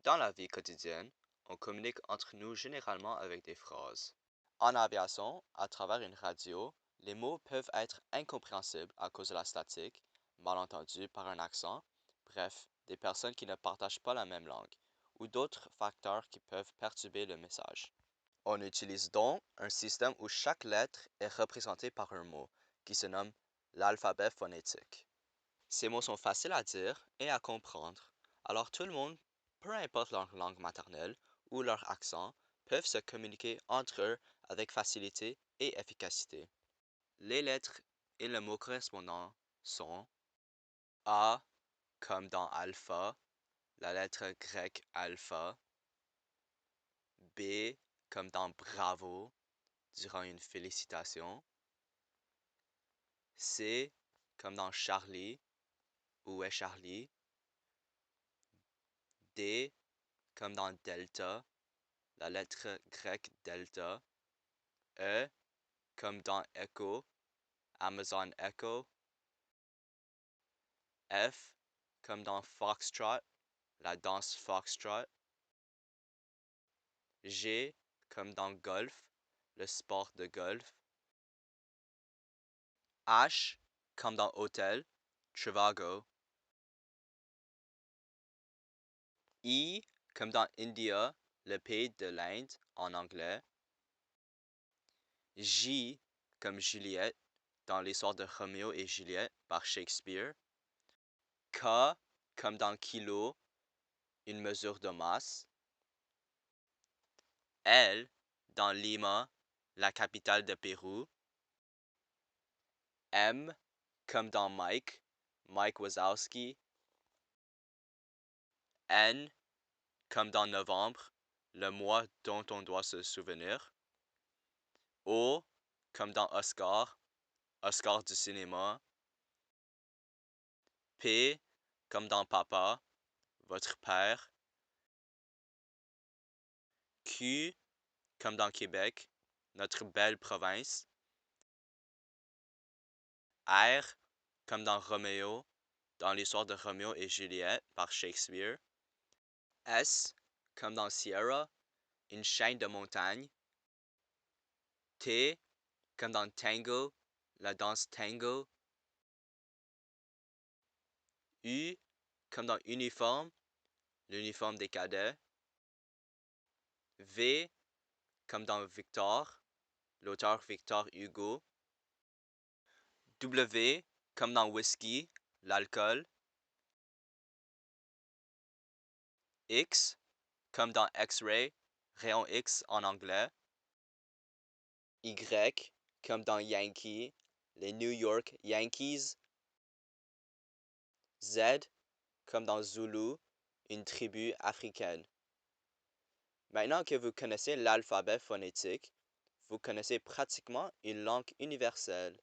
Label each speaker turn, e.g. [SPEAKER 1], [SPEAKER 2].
[SPEAKER 1] Dans la vie quotidienne, on communique entre nous généralement avec des phrases. En aviation, à travers une radio, les mots peuvent être incompréhensibles à cause de la statique, mal entendus par un accent, bref, des personnes qui ne partagent pas la même langue, ou d'autres facteurs qui peuvent perturber le message. On utilise donc un système où chaque lettre est représentée par un mot, qui se nomme l'alphabet phonétique. Ces mots sont faciles à dire et à comprendre, alors tout le monde, peu importe leur langue maternelle ou leur accent, peuvent se communiquer entre eux avec facilité et efficacité. Les lettres et le mot correspondant sont A comme dans alpha, la lettre grecque alpha, B comme dans bravo durant une félicitation, C comme dans Charlie, où est Charlie, D comme dans delta, la lettre grecque delta, E comme dans Echo, Amazon Echo, F comme dans Foxtrot, la danse Foxtrot, G comme dans golf, le sport de golf, H comme dans hôtel, Trivago, I comme dans India, le pays de l'Inde en anglais, J comme Juliette dans l'histoire de Roméo et Juliette par Shakespeare, K comme dans kilo, une mesure de masse, L dans Lima, la capitale de Pérou, M comme dans Mike, Mike Wazowski, N comme dans novembre, le mois dont on doit se souvenir, O comme dans Oscar, Oscar du cinéma, P comme dans papa, votre père, Q comme dans Québec, notre belle province, R comme dans Roméo, dans l'histoire de Roméo et Juliette par Shakespeare, S comme dans Sierra, une chaîne de montagnes, T comme dans tango, la danse tango, U comme dans uniforme, l'uniforme des cadets, V comme dans Victor, l'auteur Victor Hugo, W comme dans whisky, l'alcool, X comme dans X-ray, rayon X en anglais, Y comme dans Yankee, les New York Yankees, Z comme dans Zulu, une tribu africaine. Maintenant que vous connaissez l'alphabet phonétique, vous connaissez pratiquement une langue universelle.